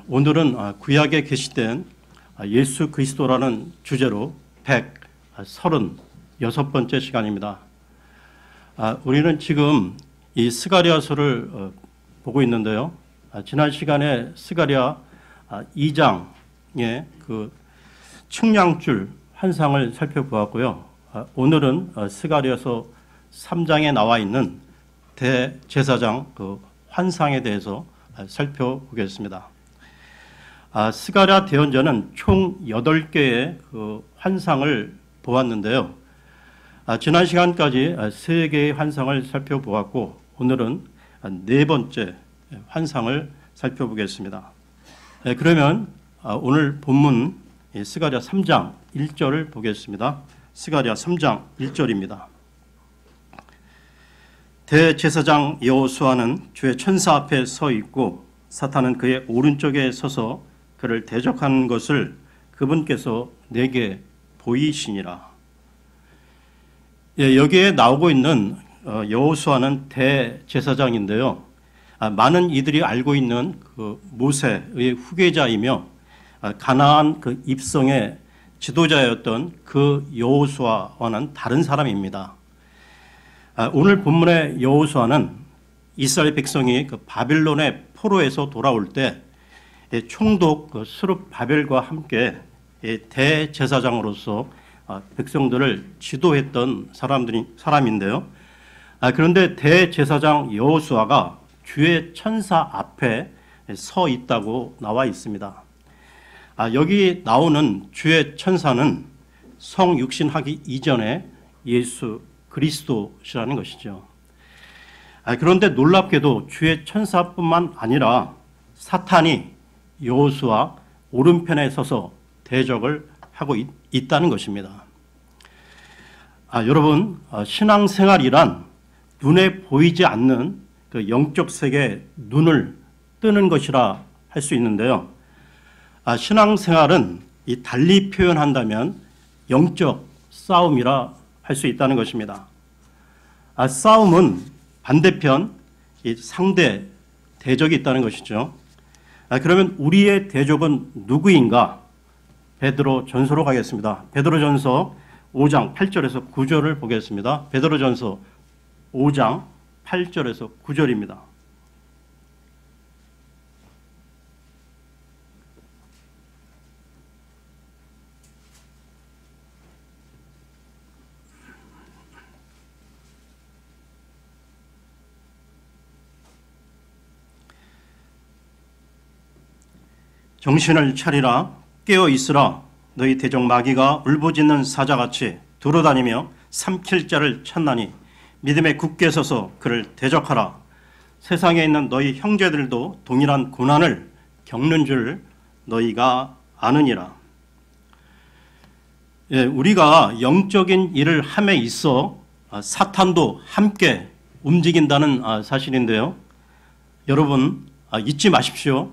오늘은 구약에 계시된 예수 그리스도라는 주제로 136번째 시간입니다. 우리는 지금 이 스가랴서를 보고 있는데요. 지난 시간에 스가랴 2장의 그 측량줄 환상을 살펴보았고요. 오늘은 스가랴서 3장에 나와 있는 대제사장 그 환상에 대해서 살펴보겠습니다. 스가랴 대언자는 총 8개의 그 환상을 보았는데요. 지난 시간까지 3개의 환상을 살펴보았고 오늘은 4번째 환상을 살펴보겠습니다. 그러면 오늘 본문 스가랴 3장 1절을 보겠습니다. 스가랴 3장 1절입니다. 대제사장 여호수아는 주의 천사 앞에 서 있고 사탄은 그의 오른쪽에 서서 그를 대적하는 것을 그분께서 내게 보이시니라. 여기에 나오고 있는 여호수아는 대제사장인데요. 많은 이들이 알고 있는 그 모세의 후계자이며 가나안 그 입성의 지도자였던 그 여호수아와는 다른 사람입니다. 오늘 본문의 여호수아는 이스라엘 백성이 그 바빌론의 포로에서 돌아올 때 총독 스룹바벨과 함께 대제사장으로서 백성들을 지도했던 사람인데요. 그런데 대제사장 여호수아가 주의 천사 앞에 서 있다고 나와 있습니다. 여기 나오는 주의 천사는 성육신하기 이전에 예수 그리스도시라는 것이죠. 그런데 놀랍게도 주의 천사뿐만 아니라 사탄이 여호수아 오른편에 서서 대적을 하고 있다는 것입니다. 여러분, 신앙생활이란 눈에 보이지 않는 그 영적 세계에 눈을 뜨는 것이라 할 수 있는데요. 신앙생활은 이 달리 표현한다면 영적 싸움이라 할 수 있다는 것입니다. 싸움은 반대편 이 상대 대적이 있다는 것이죠. 그러면 우리의 대적은 누구인가? 베드로전서로 가겠습니다. 베드로전서 5장 8절에서 9절을 보겠습니다. 베드로전서 5장 8절에서 9절입니다. 정신을 차리라, 깨어 있으라. 너희 대적 마귀가 울부짖는 사자같이 두루다니며 삼킬 자를 찾나니 믿음에 굳게 서서 그를 대적하라. 세상에 있는 너희 형제들도 동일한 고난을 겪는 줄 너희가 아느니라. 우리가 영적인 일을 함에 있어 사탄도 함께 움직인다는 사실인데요. 여러분 잊지 마십시오.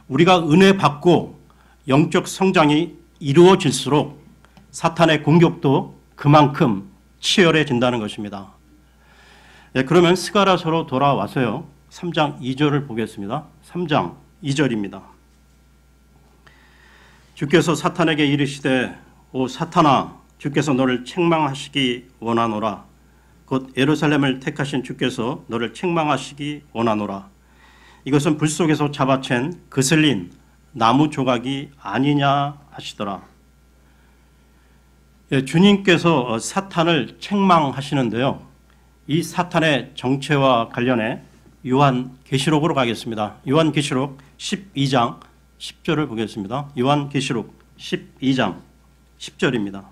우리가 은혜 받고 영적 성장이 이루어질수록 사탄의 공격도 그만큼 치열해진다는 것입니다. 그러면 스가랴서로 돌아와서요. 3장 2절을 보겠습니다. 3장 2절입니다. 주께서 사탄에게 이르시되 오 사탄아 주께서 너를 책망하시기 원하노라. 곧 예루살렘을 택하신 주께서 너를 책망하시기 원하노라. 이것은 불 속에서 잡아챈 그슬린 나무 조각이 아니냐 하시더라. 주님께서 사탄을 책망하시는데요. 이 사탄의 정체와 관련해 요한계시록으로 가겠습니다. 요한계시록 12장 10절을 보겠습니다. 요한계시록 12장 10절입니다.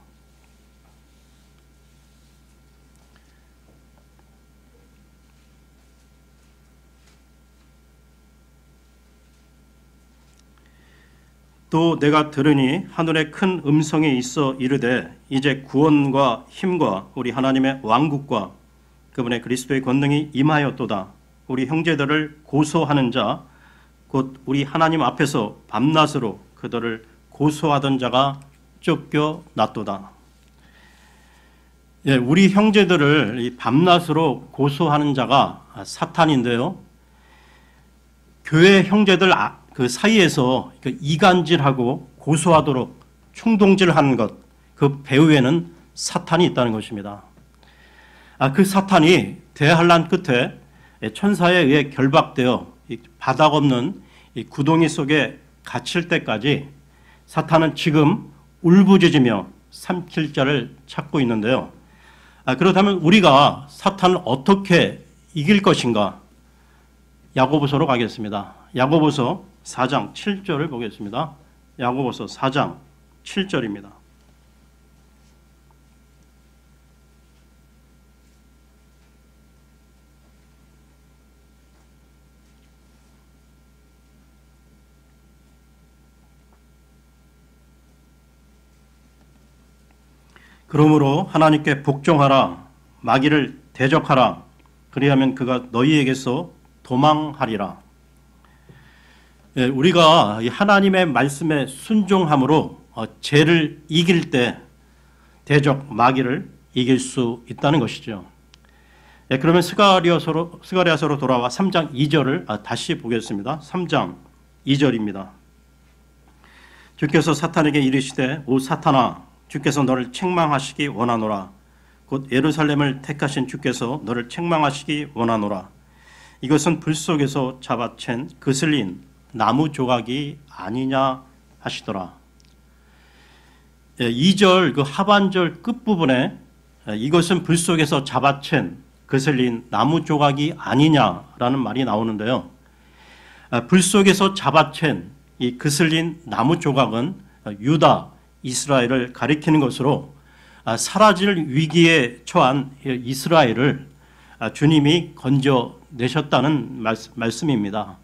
또 내가 들으니 하늘에 큰 음성이 있어 이르되 이제 구원과 힘과 우리 하나님의 왕국과 그분의 그리스도의 권능이 임하였도다. 우리 형제들을 고소하는 자 곧 우리 하나님 앞에서 밤낮으로 그들을 고소하던 자가 쫓겨났도다. 우리 형제들을 이 밤낮으로 고소하는 자가 사탄인데요. 교회 형제들 그 사이에서 이간질하고 고소하도록 충동질하는 것, 그 배후에는 사탄이 있다는 것입니다. 그 사탄이 대환란 끝에 천사에 의해 결박되어 바닥 없는 구덩이 속에 갇힐 때까지 사탄은 지금 울부짖으며 삼킬 자를 찾고 있는데요. 그렇다면 우리가 사탄을 어떻게 이길 것인가? 야고보서로 가겠습니다. 야고보서 4장 7절을 보겠습니다. 야고보서 4장 7절입니다. 그러므로 하나님께 복종하라, 마귀를 대적하라, 그리하면 그가 너희에게서 도망하리라. 우리가 하나님의 말씀에 순종함으로 죄를 이길 때 대적 마귀를 이길 수 있다는 것이죠. 그러면 스가랴서로 돌아와 3장 2절을 다시 보겠습니다. 3장 2절입니다. 주께서 사탄에게 이르시되 오 사탄아 주께서 너를 책망하시기 원하노라. 곧 예루살렘을 택하신 주께서 너를 책망하시기 원하노라. 이것은 불 속에서 잡아챈 그슬린 나무 조각이 아니냐 하시더라. 2절 그 하반절 끝부분에 이것은 불 속에서 잡아챈 그슬린 나무 조각이 아니냐라는 말이 나오는데요. 불 속에서 잡아챈 이 그슬린 나무 조각은 유다, 이스라엘을 가리키는 것으로 사라질 위기에 처한 이스라엘을 주님이 건져내셨다는 말씀입니다.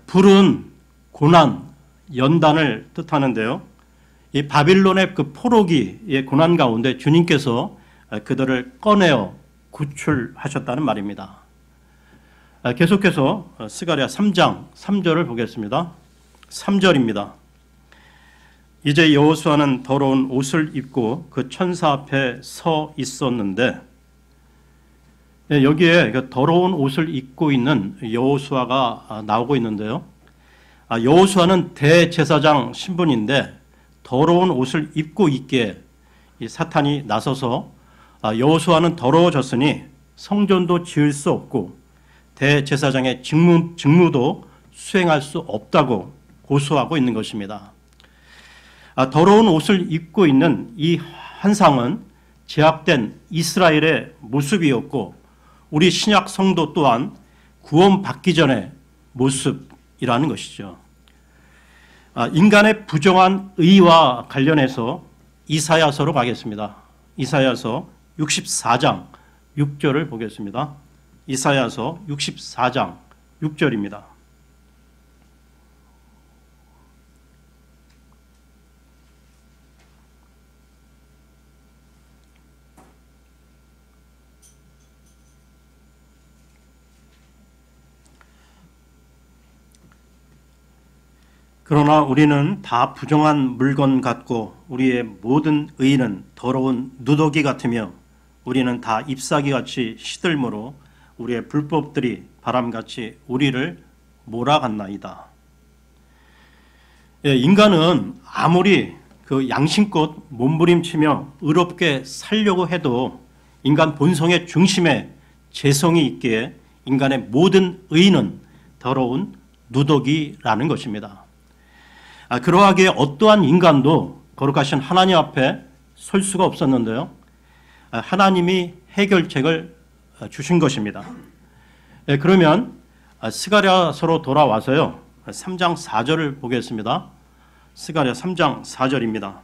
불은 고난, 연단을 뜻하는데요. 이 바빌론의 그 포로기의 고난 가운데 주님께서 그들을 꺼내어 구출하셨다는 말입니다. 계속해서 스가랴 3장 3절을 보겠습니다. 3절입니다. 이제 여호수아는 더러운 옷을 입고 그 천사 앞에 서 있었는데, 여기에 더러운 옷을 입고 있는 여호수아가 나오고 있는데요. 여호수아는 대제사장 신분인데 더러운 옷을 입고 있기에 사탄이 나서서 여호수아는 더러워졌으니 성전도 지을 수 없고 대제사장의 직무도 수행할 수 없다고 고소하고 있는 것입니다. 더러운 옷을 입고 있는 이 환상은 제약된 이스라엘의 모습이었고 우리 신약 성도 또한 구원받기 전의 모습이라는 것이죠. 인간의 부정한 의와 관련해서 이사야서로 가겠습니다. 이사야서 64장 6절을 보겠습니다. 이사야서 64장 6절입니다. 그러나 우리는 다 부정한 물건 같고 우리의 모든 의는 더러운 누더기 같으며 우리는 다 잎사귀같이 시들므로 우리의 불법들이 바람같이 우리를 몰아갔나이다. 인간은 아무리 그 양심껏 몸부림치며 의롭게 살려고 해도 인간 본성의 중심에 죄성이 있기에 인간의 모든 의는 더러운 누더기라는 것입니다. 그러하기에 어떠한 인간도 거룩하신 하나님 앞에 설 수가 없었는데요. 하나님이 해결책을 주신 것입니다. 그러면 스가랴서로 돌아와서요. 3장 4절을 보겠습니다. 스가랴 3장 4절입니다.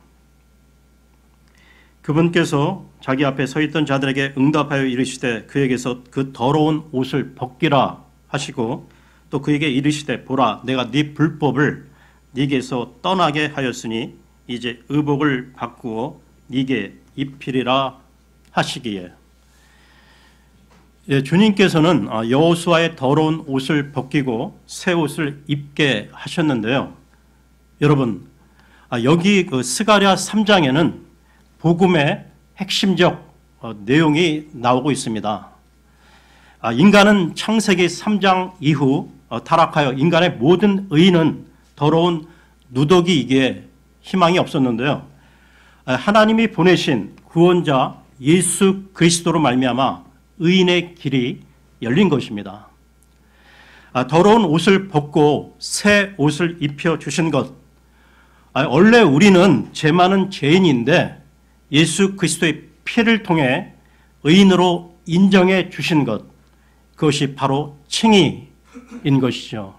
그분께서 자기 앞에 서 있던 자들에게 응답하여 이르시되 그에게서 그 더러운 옷을 벗기라 하시고 또 그에게 이르시되 보라 내가 네 불법을 네게서 떠나게 하였으니 이제 의복을 바꾸어 네게 입히리라 하시기에. 주님께서는 여호수아의 더러운 옷을 벗기고 새 옷을 입게 하셨는데요. 여러분, 여기 그 스가랴 3장에는 복음의 핵심적 내용이 나오고 있습니다. 인간은 창세기 3장 이후 타락하여 인간의 모든 의인은 더러운 누더기이기에 희망이 없었는데요. 하나님이 보내신 구원자 예수 그리스도로 말미암아 의인의 길이 열린 것입니다. 더러운 옷을 벗고 새 옷을 입혀 주신 것. 원래 우리는 죄 많은 죄인인데 예수 그리스도의 피를 통해 의인으로 인정해 주신 것. 그것이 바로 칭의인 것이죠.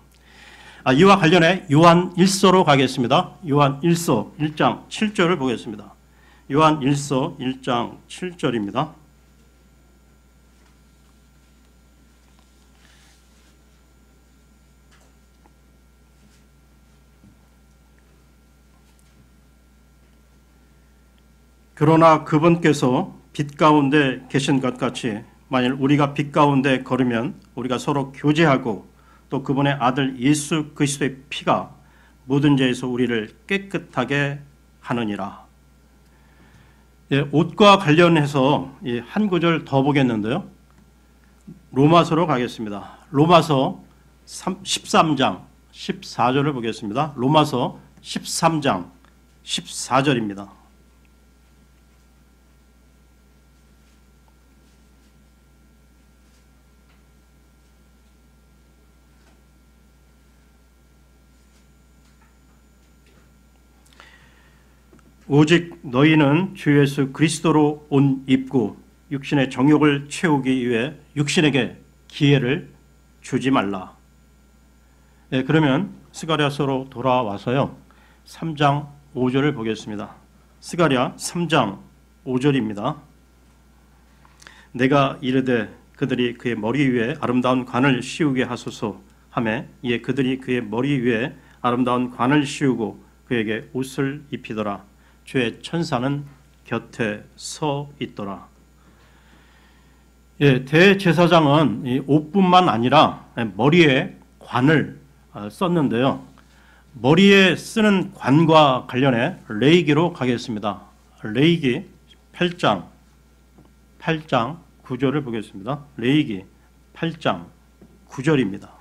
이와 관련해 요한 1서로 가겠습니다. 요한 1서 1장 7절을 보겠습니다. 요한 1서 1장 7절입니다. 그러나 그분께서 빛 가운데 계신 것 같이 만일 우리가 빛 가운데 걸으면 우리가 서로 교제하고 또 그분의 아들 예수 그리스도의 피가 모든 죄에서 우리를 깨끗하게 하느니라. 옷과 관련해서 한 구절 더 보겠는데요. 로마서로 가겠습니다. 로마서 13장 14절을 보겠습니다. 로마서 13장 14절입니다. 오직 너희는 주 예수 그리스도로 옷 입고 육신의 정욕을 채우기 위해 육신에게 기회를 주지 말라. 그러면 스가랴서로 돌아와서요. 3장 5절을 보겠습니다. 스가랴 3장 5절입니다. 내가 이르되 그들이 그의 머리 위에 아름다운 관을 씌우게 하소서 하매 이에 그들이 그의 머리 위에 아름다운 관을 씌우고 그에게 옷을 입히더라. 주의 천사는 곁에 서 있더라. 대제사장은 이 옷뿐만 아니라 머리에 관을 썼는데요. 머리에 쓰는 관과 관련해 레위기로 가겠습니다. 레위기 8장 9절을 보겠습니다. 레위기 8장 9절입니다.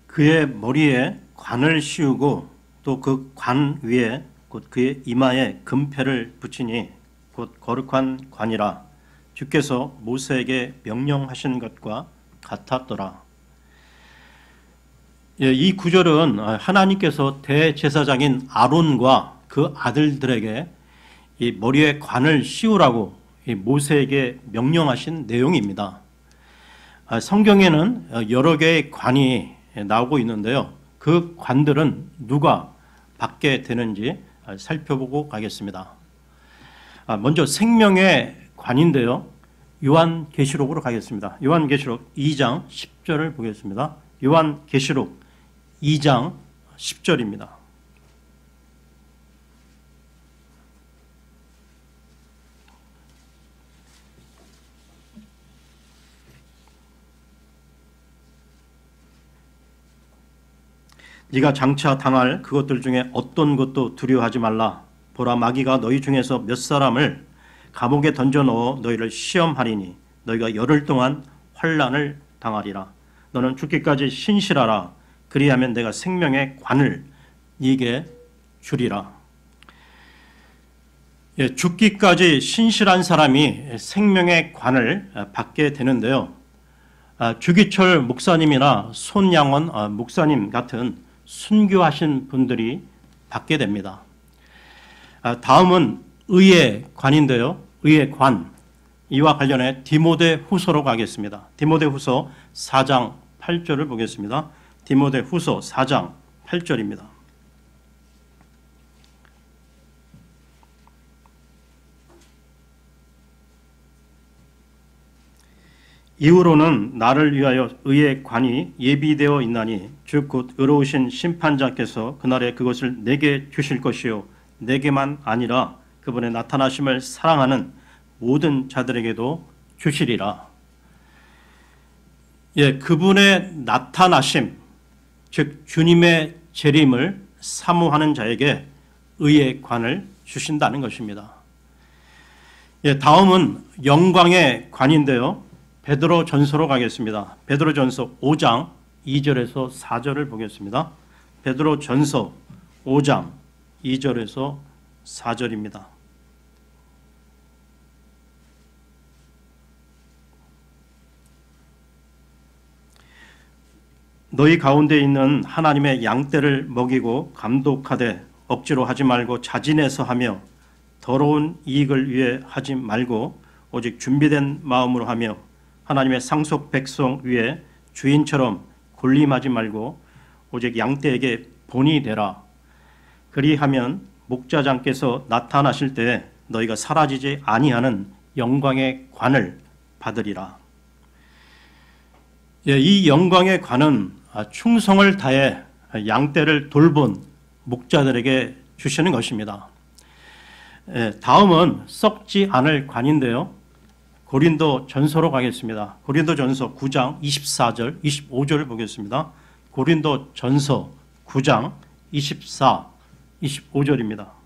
그의 머리에 관을 씌우고 또 그 관 위에 곧 그의 이마에 금패를 붙이니 곧 거룩한 관이라 주께서 모세에게 명령하신 것과 같았더라. 이 구절은 하나님께서 대제사장인 아론과 그 아들들에게 이 머리에 관을 씌우라고 모세에게 명령하신 내용입니다. 성경에는 여러 개의 관이 나오고 있는데요. 그 관들은 누가 받게 되는지 살펴보고 가겠습니다. 먼저 생명의 관인데요. 요한계시록으로 가겠습니다. 요한계시록 2장 10절을 보겠습니다. 요한계시록 2장 10절입니다. 네가 장차 당할 그것들 중에 어떤 것도 두려워하지 말라. 보라 마귀가 너희 중에서 몇 사람을 감옥에 던져 넣어 너희를 시험하리니 너희가 열흘 동안 환난을 당하리라. 너는 죽기까지 신실하라. 그리하면 내가 생명의 관을 네게 주리라. 죽기까지 신실한 사람이 생명의 관을 받게 되는데요. 주기철 목사님이나 손양원 목사님 같은 순교하신 분들이 받게 됩니다. 다음은 의의 관인데요. 의의 관. 이와 관련해 디모데 후서로 가겠습니다. 디모데 후서 4장 8절을 보겠습니다. 디모데 후서 4장 8절입니다. 이후로는 나를 위하여 의의 관이 예비되어 있나니 즉 곧 의로우신 심판자께서 그날에 그것을 내게 주실 것이요 내게만 아니라 그분의 나타나심을 사랑하는 모든 자들에게도 주시리라. 그분의 나타나심, 즉 주님의 재림을 사모하는 자에게 의의 관을 주신다는 것입니다. 다음은 영광의 관인데요. 베드로 전서로 가겠습니다. 베드로 전서 5장 2절에서 4절을 보겠습니다. 베드로 전서 5장 2절에서 4절입니다. 너희 가운데 있는 하나님의 양떼를 먹이고 감독하되 억지로 하지 말고 자진해서 하며 더러운 이익을 위해 하지 말고 오직 준비된 마음으로 하며 하나님의 상속 백성 위에 주인처럼 군림하지 말고 오직 양떼에게 본이 되라. 그리하면 목자장께서 나타나실 때에 너희가 사라지지 아니하는 영광의 관을 받으리라. 이 영광의 관은 충성을 다해 양떼를 돌본 목자들에게 주시는 것입니다. 다음은 썩지 않을 관인데요. 고린도 전서로 가겠습니다. 고린도 전서 9장 24절, 25절을 보겠습니다. 고린도 전서 9장 24, 25절입니다.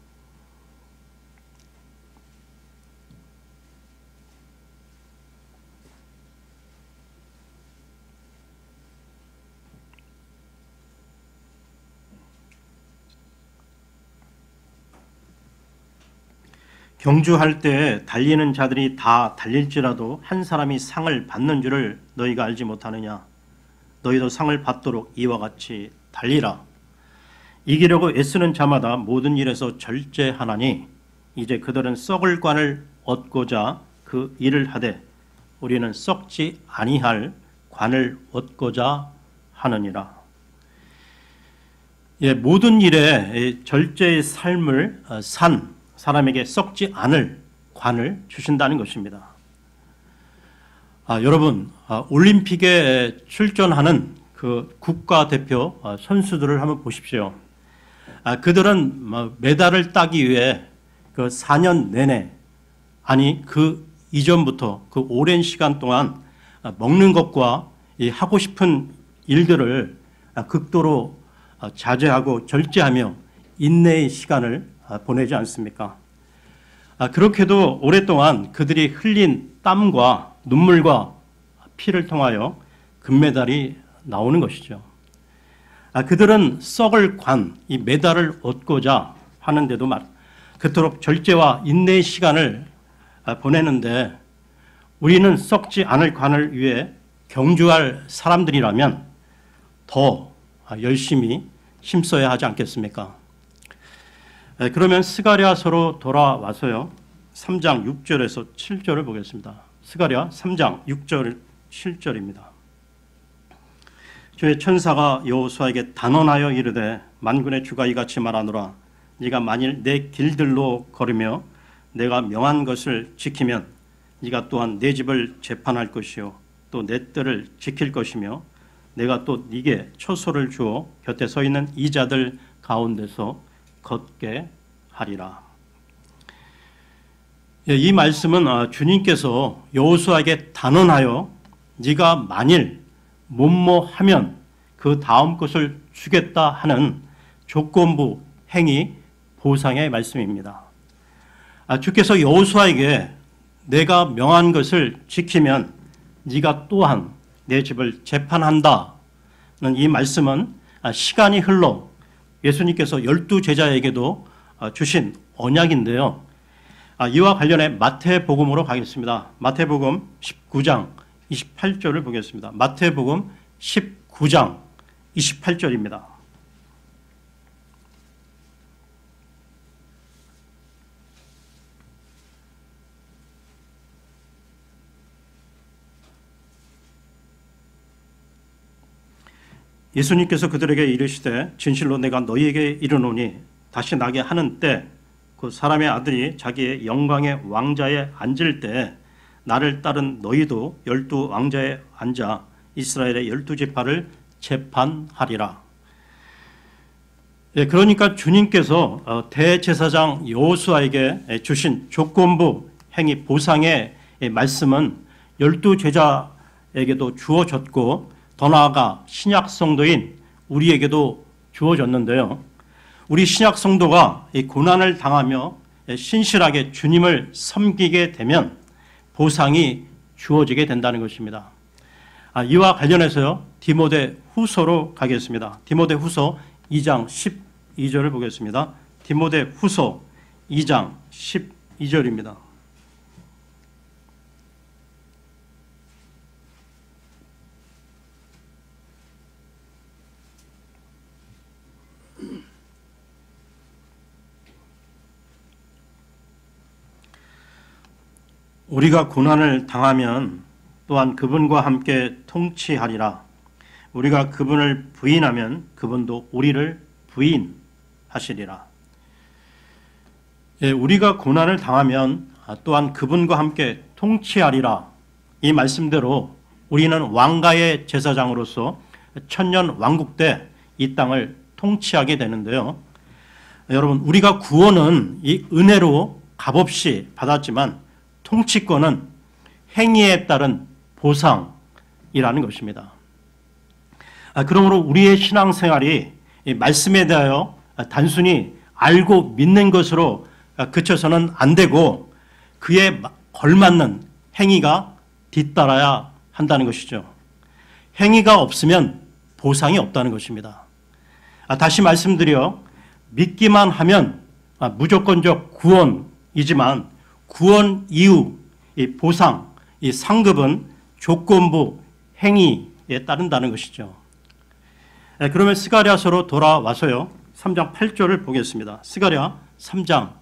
경주할 때 달리는 자들이 다 달릴지라도 한 사람이 상을 받는 줄을 너희가 알지 못하느냐. 너희도 상을 받도록 이와 같이 달리라. 이기려고 애쓰는 자마다 모든 일에서 절제하나니 이제 그들은 썩을 관을 얻고자 그 일을 하되 우리는 썩지 아니할 관을 얻고자 하느니라. 모든 일에 절제의 삶을 산 사람에게 썩지 않을 관을 주신다는 것입니다. 여러분, 올림픽에 출전하는 그 국가대표 선수들을 한번 보십시오. 그들은 메달을 따기 위해 그 4년 내내, 아니 그 이전부터 그 오랜 시간 동안 먹는 것과 이 하고 싶은 일들을 극도로 자제하고 절제하며 인내의 시간을 보내지 않습니까? 그렇게도 오랫동안 그들이 흘린 땀과 눈물과 피를 통하여 금메달이 나오는 것이죠. 그들은 썩을 관, 이 메달을 얻고자 하는데도 그토록 절제와 인내의 시간을 보내는데 우리는 썩지 않을 관을 위해 경주할 사람들이라면 더 열심히 힘써야 하지 않겠습니까? 그러면 스가랴서로 돌아와서요. 3장 6절에서 7절을 보겠습니다. 스가랴 3장 6절 7절입니다. 주의 천사가 여호수아에게 단언하여 이르되 만군의 주가 이같이 말하노라. 네가 만일 내 길들로 걸으며 내가 명한 것을 지키면 네가 또한 내 집을 재판할 것이요 또 내 뜰을 지킬 것이며 내가 또 네게 초소를 주어 곁에 서 있는 이 자들 가운데서 걷게 하리라. 이 말씀은 주님께서 여호수아에게 단언하여 네가 만일 뭐뭐하면 그 다음 것을 주겠다 하는 조건부 행위 보상의 말씀입니다. 주께서 여호수아에게 내가 명한 것을 지키면 네가 또한 내 집을 재판한다는 이 말씀은 시간이 흘러 예수님께서 12제자에게도 주신 언약인데요. 이와 관련해 마태복음으로 가겠습니다. 마태복음 19장 28절을 보겠습니다. 마태복음 19장 28절입니다. 예수님께서 그들에게 이르시되 진실로 내가 너희에게 이르노니 다시 나게 하는 때 그 사람의 아들이 자기의 영광의 왕자에 앉을 때 나를 따른 너희도 12왕자에 앉아 이스라엘의 12지파를 재판하리라. 그러니까 주님께서 대제사장 여호수아에게 주신 조건부 행위 보상의 말씀은 12제자의 에게도 주어졌고 더 나아가 신약 성도인 우리에게도 주어졌는데요. 우리 신약 성도가 이 고난을 당하며 신실하게 주님을 섬기게 되면 보상이 주어지게 된다는 것입니다. 이와 관련해서요, 디모데 후서로 가겠습니다. 디모데 후서 2장 12절을 보겠습니다. 디모데 후서 2장 12절입니다. 우리가 고난을 당하면 또한 그분과 함께 통치하리라. 우리가 그분을 부인하면 그분도 우리를 부인하시리라. 우리가 고난을 당하면 또한 그분과 함께 통치하리라. 이 말씀대로 우리는 왕가의 제사장으로서 천년 왕국 때 이 땅을 통치하게 되는데요. 여러분, 우리가 구원은 이 은혜로 값없이 받았지만 통치권은 행위에 따른 보상이라는 것입니다. 그러므로 우리의 신앙생활이 말씀에 대하여 단순히 알고 믿는 것으로 그쳐서는 안 되고 그에 걸맞는 행위가 뒤따라야 한다는 것이죠. 행위가 없으면 보상이 없다는 것입니다. 다시 말씀드려 믿기만 하면 무조건적 구원이지만 구원 이후 이 보상, 이 상급은 조건부 행위에 따른다는 것이죠. 그러면 스가랴서로 돌아와서요, 3장 8절을 보겠습니다. 스가랴 3장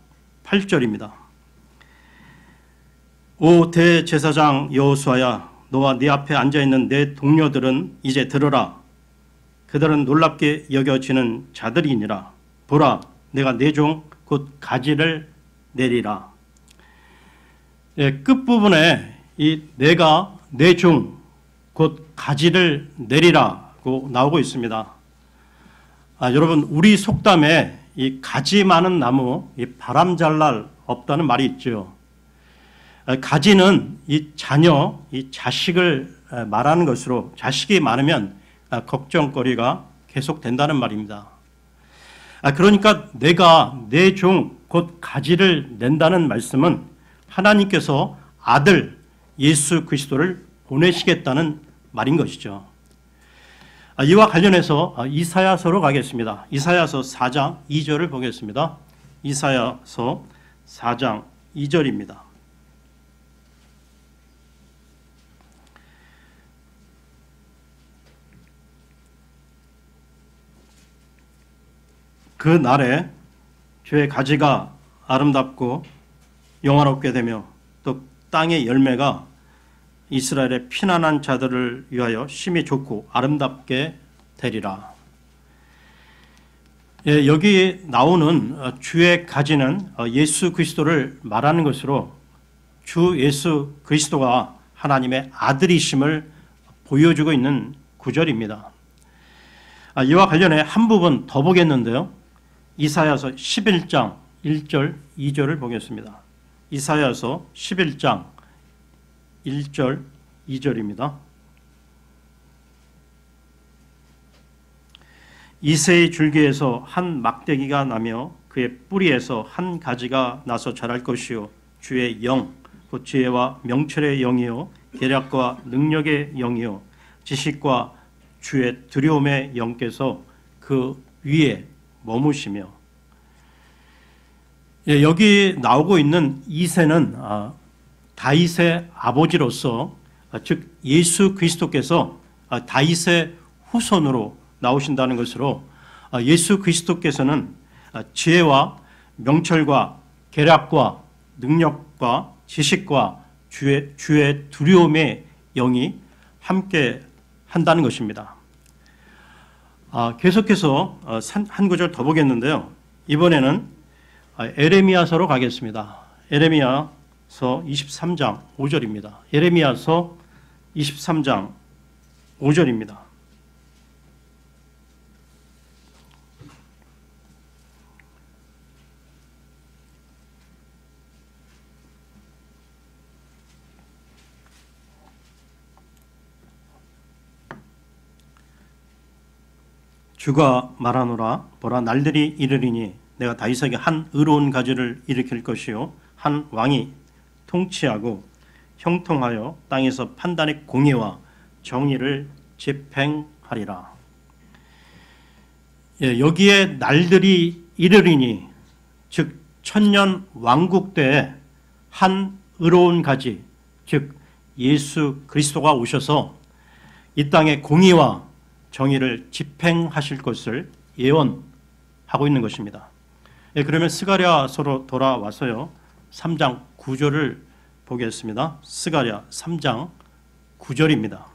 8절입니다. 오 대제사장 여호수아야, 너와 네 앞에 앉아있는 내 동료들은 이제 들으라. 그들은 놀랍게 여겨지는 자들이니라. 보라, 내가 내 종 곧 가지를 내리라. 끝부분에 이 내가 내 종 곧 가지를 내리라고 나오고 있습니다. 여러분, 우리 속담에 이 가지 많은 나무 이 바람 잘 날 없다는 말이 있죠. 가지는 이 자녀, 이 자식을 말하는 것으로 자식이 많으면 걱정거리가 계속된다는 말입니다. 그러니까 내가 내 종 곧 가지를 낸다는 말씀은 하나님께서 아들 예수 그리스도를 보내시겠다는 말인 것이죠. 이와 관련해서 이사야서로 가겠습니다. 이사야서 4장 2절을 보겠습니다. 이사야서 4장 2절입니다. 그 날에 주의 가지가 아름답고 영화롭게 되며 또 땅의 열매가 이스라엘의 피난한 자들을 위하여 심히 좋고 아름답게 되리라. 여기 나오는 주의 가지는 예수 그리스도를 말하는 것으로 주 예수 그리스도가 하나님의 아들이심을 보여주고 있는 구절입니다. 이와 관련해 한 부분 더 보겠는데요. 이사야서 11장 1절 2절을 보겠습니다. 이사야서 11장 1절 2절입니다. 이새의 줄기에서 한 막대기가 나며 그의 뿌리에서 한 가지가 나서 자랄 것이요 주의 영 곧 지혜와 명철의 영이요 계략과 능력의 영이요 지식과 주의 두려움의 영께서 그 위에 머무시며. 여기 나오고 있는 이새는 다윗의 아버지로서 즉 예수 그리스도께서 다윗의 후손으로 나오신다는 것으로 예수 그리스도께서는 지혜와 명철과 계략과 능력과 지식과 주의 두려움의 영이 함께 한다는 것입니다. 계속해서 한 구절 더 보겠는데요. 이번에는 에레미야서로 가겠습니다. 에레미야서 23장 5절입니다. 에레미야서 23장 5절입니다. 주가 말하노라 보라 날들이 이르리니 내가 다윗에게 한 의로운 가지를 일으킬 것이요 한 왕이 통치하고 형통하여 땅에서 판단의 공의와 정의를 집행하리라. 여기에 날들이 이르리니 즉 천년 왕국 때에 한 의로운 가지 즉 예수 그리스도가 오셔서 이 땅의 공의와 정의를 집행하실 것을 예언하고 있는 것입니다. 그러면 스가랴서로 돌아와서요 3장 9절을 보겠습니다. 스가랴 3장 9절입니다.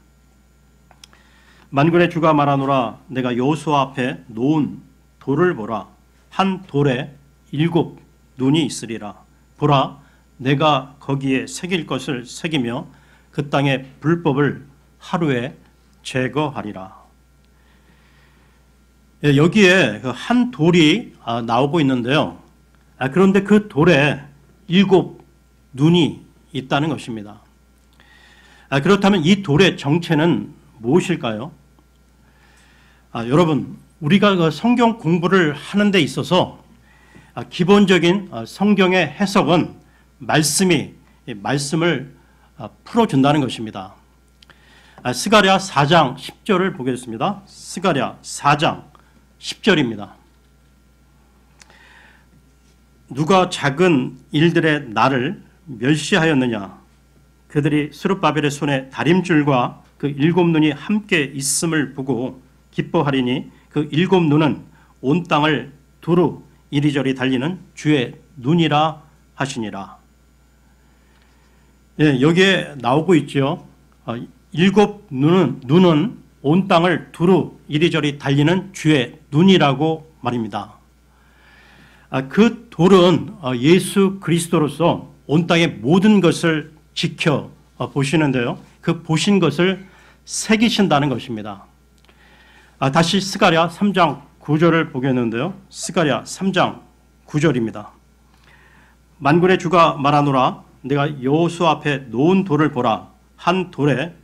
만군의 주가 말하노라 내가 여호수아 앞에 놓은 돌을 보라 한 돌에 7 눈이 있으리라. 보라 내가 거기에 새길 것을 새기며 그 땅의 불법을 하루에 제거하리라. 여기에 한 돌이 나오고 있는데요. 그런데 그 돌에 7 눈이 있다는 것입니다. 그렇다면 이 돌의 정체는 무엇일까요? 여러분, 우리가 성경 공부를 하는 데 있어서 기본적인 성경의 해석은 말씀을 풀어준다는 것입니다. 스가랴 4장 10절을 보겠습니다. 스가랴 4장 10절입니다. 누가 작은 일들의 나를 멸시하였느냐? 그들이 스룹바벨의 손에 다림줄과 그 7 눈이 함께 있음을 보고 기뻐하리니 그 7 눈은 온 땅을 두루 이리저리 달리는 주의 눈이라 하시니라. 여기에 나오고 있죠. 7 눈은 온 땅을 두루 이리저리 달리는 주의 눈이라고 말입니다. 그 돌은 예수 그리스도로서 온 땅의 모든 것을 지켜 보시는데요. 그 보신 것을 새기신다는 것입니다. 다시 스가랴 3장 9절을 보겠는데요. 스가랴 3장 9절입니다. 만군의 주가 말하노라 내가 여호수아 앞에 놓은 돌을 보라 한 돌에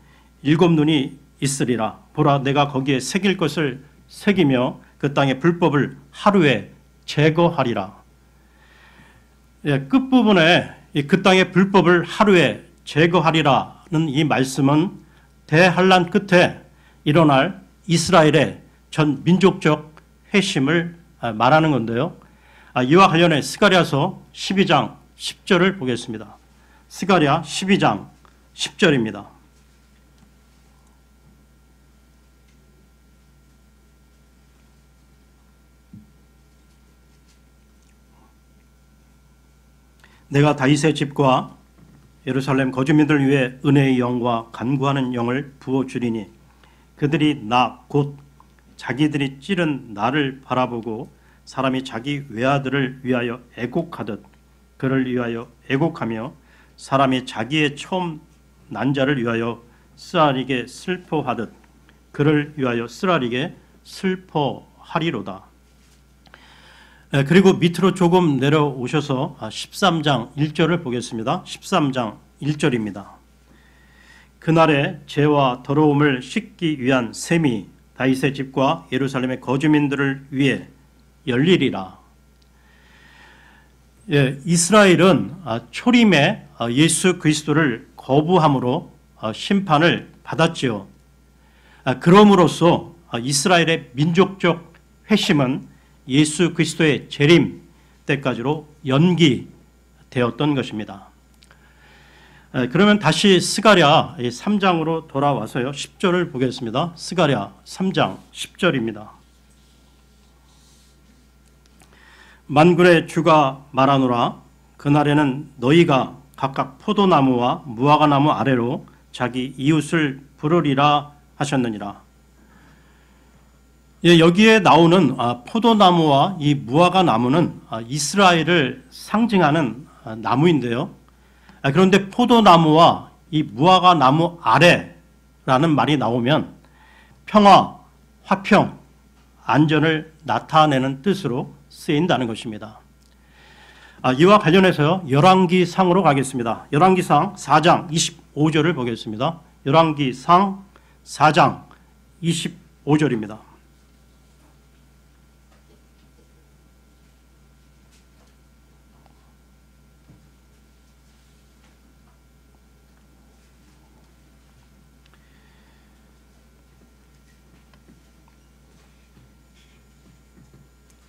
7 눈이 있으리라. 보라 내가 거기에 새길 것을 새기며 그 땅의 불법을 하루에 제거하리라. 끝부분에 그 땅의 불법을 하루에 제거하리라는 이 말씀은 대환란 끝에 일어날 이스라엘의 전 민족적 회심을 말하는 건데요. 이와 관련해 스가랴서 12장 10절을 보겠습니다. 스가랴 12장 10절입니다. 내가 다윗의 집과 예루살렘 거주민들 위해 은혜의 영과 간구하는 영을 부어주리니 그들이 나 곧 자기들이 찌른 나를 바라보고 사람이 자기 외아들을 위하여 애곡하듯 그를 위하여 애곡하며 사람이 자기의 처음 난 자를 위하여 쓰라리게 슬퍼하듯 그를 위하여 쓰라리게 슬퍼하리로다. 그리고 밑으로 조금 내려오셔서 13장 1절을 보겠습니다. 13장 1절입니다. 그날에 죄와 더러움을 씻기 위한 셈이 다윗의 집과 예루살렘의 거주민들을 위해 열리리라. 이스라엘은 초림에 예수 그리스도를 거부함으로 심판을 받았지요. 그럼으로써 이스라엘의 민족적 회심은 예수 그리스도의 재림 때까지로 연기되었던 것입니다. 그러면 다시 스가랴 3장으로 돌아와서요 10절을 보겠습니다. 스가랴 3장 10절입니다. 만군의 주가 말하노라 그날에는 너희가 각각 포도나무와 무화과나무 아래로 자기 이웃을 부르리라 하셨느니라. 여기에 나오는 포도나무와 이 무화과나무는 이스라엘을 상징하는 나무인데요. 그런데 포도나무와 이 무화과나무 아래라는 말이 나오면 평화, 화평, 안전을 나타내는 뜻으로 쓰인다는 것입니다. 이와 관련해서 열왕기상으로 가겠습니다. 열왕기상 4장 25절을 보겠습니다. 열왕기상 4장 25절입니다.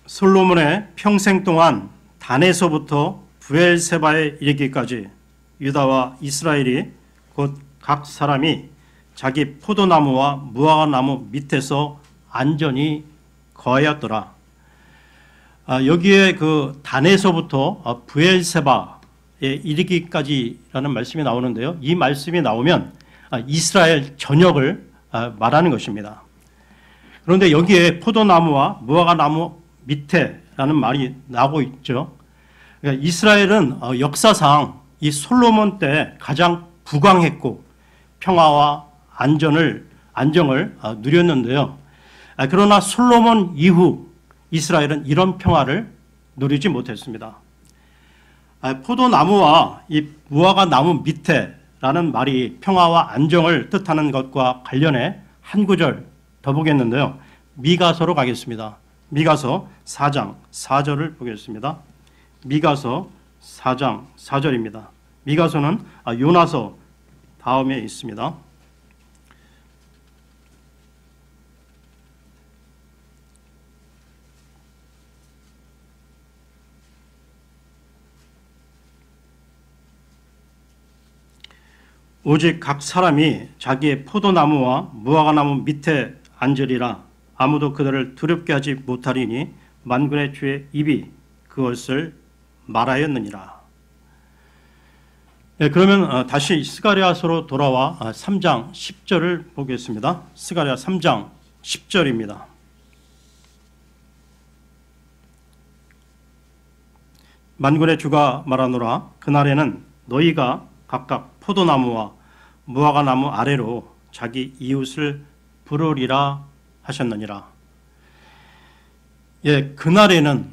솔로몬의 평생 동안 단에서부터 브엘세바에 이르기까지 유다와 이스라엘이 곧 각 사람이 자기 포도나무와 무화과나무 밑에서 안전히 거하였더라. 여기에 그 단에서부터 브엘세바에 이르기까지라는 말씀이 나오는데요. 이 말씀이 나오면 이스라엘 전역을 말하는 것입니다. 그런데 여기에 포도나무와 무화과나무 밑에라는 말이 나오고 있죠. 그러니까 이스라엘은 역사상 이 솔로몬 때 가장 부강했고 평화와 안정을 누렸는데요. 그러나 솔로몬 이후 이스라엘은 이런 평화를 누리지 못했습니다. 포도나무와 이 무화과나무 밑에라는 말이 평화와 안정을 뜻하는 것과 관련해 한 구절 더 보겠는데요. 미가서로 가겠습니다. 미가서 4장 4절을 보겠습니다. 미가서 4장 4절입니다. 미가서는 요나서 다음에 있습니다. 오직 각 사람이 자기의 포도나무와 무화과나무 밑에 앉으리라. 아무도 그들을 두렵게 하지 못하리니 만군의 주의 입이 그것을 말하였느니라. 네, 그러면 다시 스가랴서로 돌아와 3장 10절을 보겠습니다. 스가랴 3장 10절입니다. 만군의 주가 말하노라. 그날에는 너희가 각각 포도나무와 무화과나무 아래로 자기 이웃을 부르리라 하셨느니라. 예, 그날에는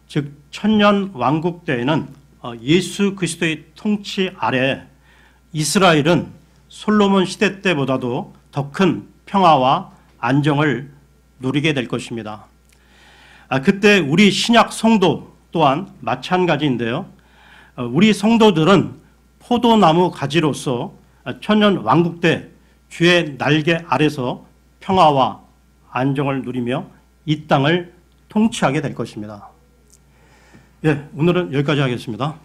즉 천년 왕국 때에는 예수 그리스도의 통치 아래 이스라엘은 솔로몬 시대 때보다도 더 큰 평화와 안정을 누리게 될 것입니다. 그때 우리 신약 성도 또한 마찬가지인데요. 우리 성도들은 포도나무 가지로서 천년 왕국 때 주의 날개 아래서 평화와 안정을 누리며 이 땅을 통치하게 될 것입니다. 예, 오늘은 여기까지 하겠습니다.